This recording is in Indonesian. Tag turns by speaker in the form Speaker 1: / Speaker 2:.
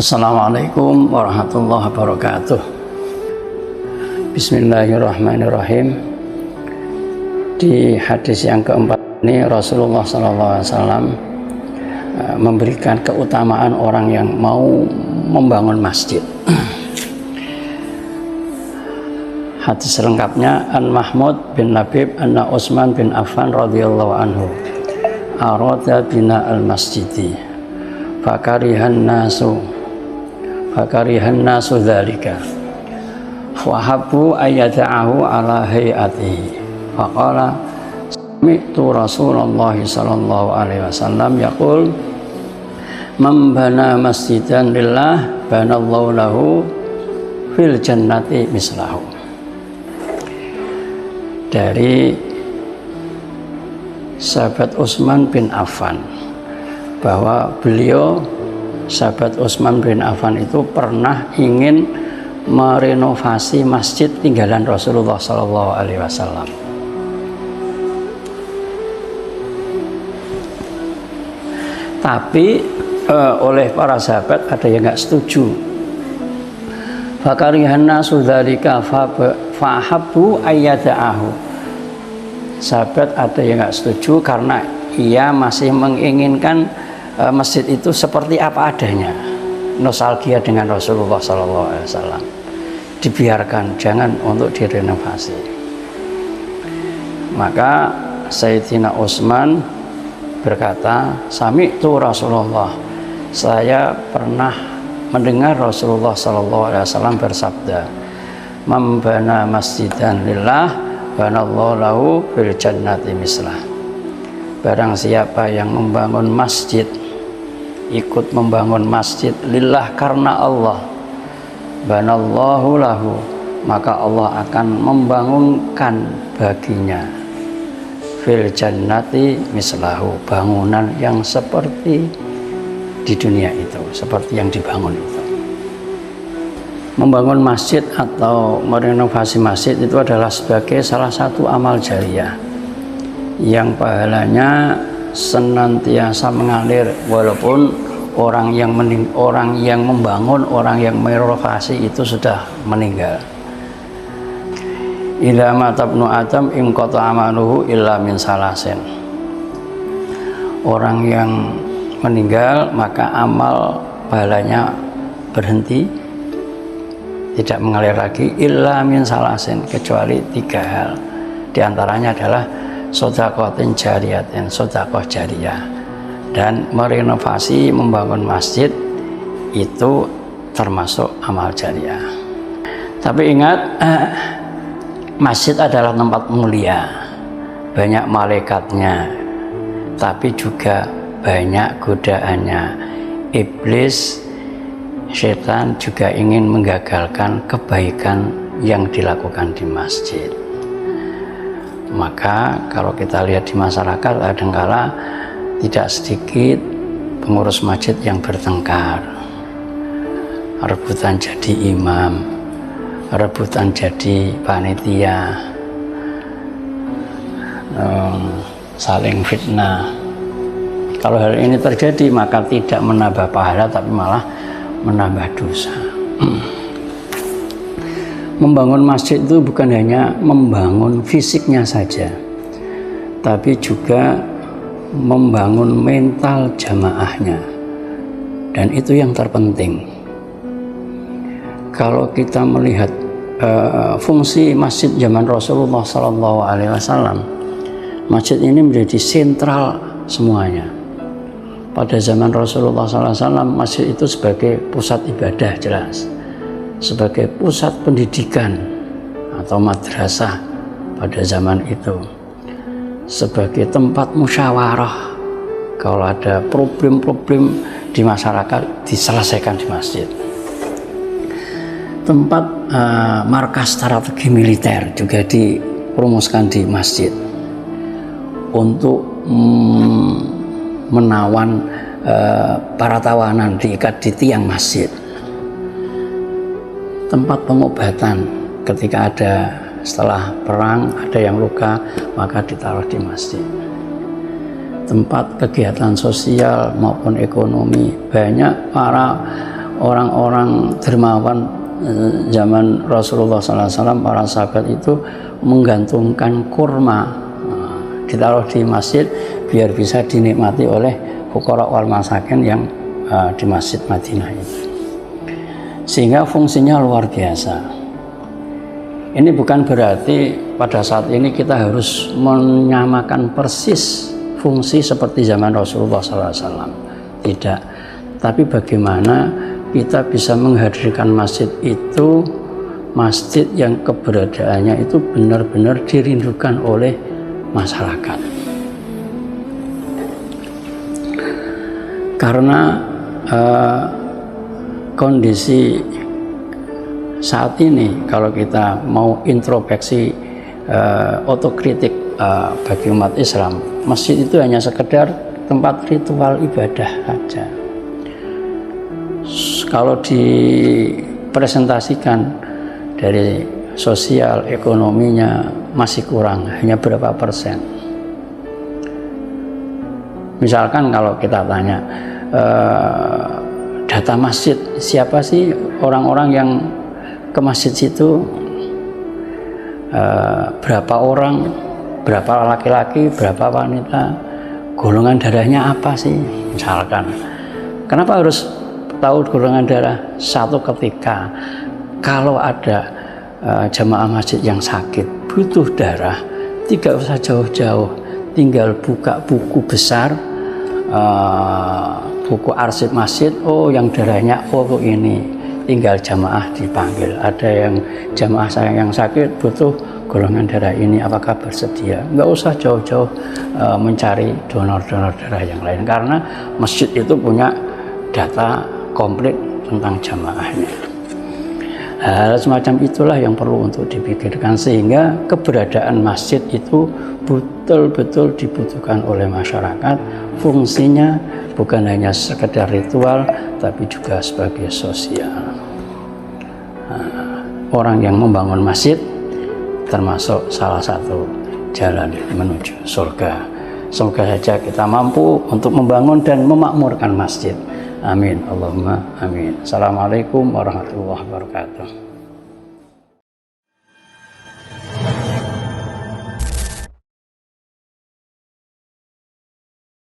Speaker 1: Assalamualaikum warahmatullahi wabarakatuh. Bismillahirrahmanirrahim. Di hadis yang keempat ini Rasulullah SAW memberikan keutamaan orang yang mau membangun masjid. Hadis lengkapnya, An Mahmud bin Labib anna Utsman bin Affan radhiyallahu anhu arada bina al masjidi fakarihan nasu dzalika wa habbu ayyada'ahu ala hayatihi faqala sami'tu Rasulullah sallallahu alaihi wasallam yaqul man bana masjidan lillah banallahu lahu fil jannati mislahu. Dari sahabat Utsman bin Affan bahwa beliau sahabat Utsman bin Affan itu pernah ingin merenovasi masjid tinggalan Rasulullah Sallallahu Alaihi Wasallam. Tapi oleh para sahabat ada yang nggak setuju. Fakarihanna sudzalika fahabbu ayyada'ahu. Sahabat ada yang nggak setuju karena ia masih menginginkan masjid itu seperti apa adanya, nostalgia dengan Rasulullah SAW. Dibiarkan, jangan untuk direnovasi. Maka Sayyidina Utsman berkata, sami'tu Rasulullah, saya pernah mendengar Rasulullah SAW bersabda, man bana masjidan lillah banallahu lahu fil jannati mislah. Barang siapa yang membangun masjid, ikut membangun masjid lillah karena Allah, banallahu lahu, maka Allah akan membangunkan baginya fil jannati mislahu, bangunan yang seperti di dunia itu, seperti yang dibangun itu. Membangun masjid atau merenovasi masjid itu adalah sebagai salah satu amal jariyah yang pahalanya senantiasa mengalir walaupun orang yang membangun, orang yang merenovasi itu sudah meninggal. Ila matabnu adam imqata amaluhu illa min salasin. Orang yang meninggal maka amal pahalanya berhenti, tidak mengalir lagi, illa min salasin, kecuali 3 hal. Di antaranya adalah sedaqatin jariyatin, sedaqah jariyah, dan merenovasi membangun masjid itu termasuk amal jariyah. Tapi ingat, masjid adalah tempat mulia, banyak malaikatnya, tapi juga banyak godaannya. Iblis, setan juga ingin menggagalkan kebaikan yang dilakukan di masjid. Maka kalau kita lihat di masyarakat, kadangkala tidak sedikit pengurus masjid yang bertengkar, rebutan jadi imam, rebutan jadi panitia, saling fitnah. Kalau hal ini terjadi maka tidak menambah pahala tapi malah menambah dosa. Membangun masjid itu bukan hanya membangun fisiknya saja, tapi juga membangun mental jamaahnya, dan itu yang terpenting. Kalau kita melihat fungsi masjid zaman Rasulullah SAW, masjid ini menjadi sentral semuanya. Pada zaman Rasulullah SAW, masjid itu sebagai pusat ibadah jelas, sebagai pusat pendidikan atau madrasah pada zaman itu, sebagai tempat musyawarah. Kalau ada problem-problem di masyarakat diselesaikan di masjid. Tempat markas strategi militer juga dirumuskan di masjid untuk menawan para tawanan, diikat di tiang masjid. Tempat pengobatan ketika setelah perang ada yang luka, maka ditaruh di masjid. tempat kegiatan sosial maupun ekonomi. Banyak para orang-orang dermawan zaman Rasulullah SAW, para sahabat itu menggantungkan kurma, ditaruh di masjid biar bisa dinikmati oleh fuqara wal masakin yang di Masjid Madinah itu. Sehingga fungsinya luar biasa. Ini bukan berarti pada saat ini kita harus menyamakan persis fungsi seperti zaman Rasulullah SAW. Tidak. Tapi bagaimana kita bisa menghadirkan masjid itu, masjid yang keberadaannya itu benar-benar dirindukan oleh masyarakat. Karena kondisi saat ini, kalau kita mau introspeksi otokritik bagi umat Islam, masjid itu hanya sekedar tempat ritual ibadah saja. Kalau dipresentasikan dari sosial ekonominya masih kurang, hanya berapa persen. Misalkan kalau kita tanya data masjid, siapa sih orang-orang yang ke masjid situ, berapa orang, berapa laki-laki, berapa wanita, golongan darahnya apa sih, misalkan. Kenapa harus tahu golongan darah? Satu, ketika kalau ada jamaah masjid yang sakit butuh darah, tidak usah jauh-jauh, tinggal buka buku besar, buku arsip masjid, oh yang darahnya oh ini, tinggal jamaah dipanggil. Ada yang jamaah saya yang sakit butuh golongan darah ini, apakah bersedia? Nggak usah jauh-jauh mencari donor-donor darah yang lain, karena masjid itu punya data komplit tentang jamaahnya. Hal semacam itulah yang perlu untuk dipikirkan, sehingga keberadaan masjid itu betul-betul dibutuhkan oleh masyarakat. Fungsinya bukan hanya sekedar ritual, tapi juga sebagai sosial. Orang yang membangun masjid termasuk salah satu jalan menuju surga. Semoga saja kita mampu untuk membangun dan memakmurkan masjid. Amin. Allahumma amin. Assalamualaikum warahmatullahi wabarakatuh.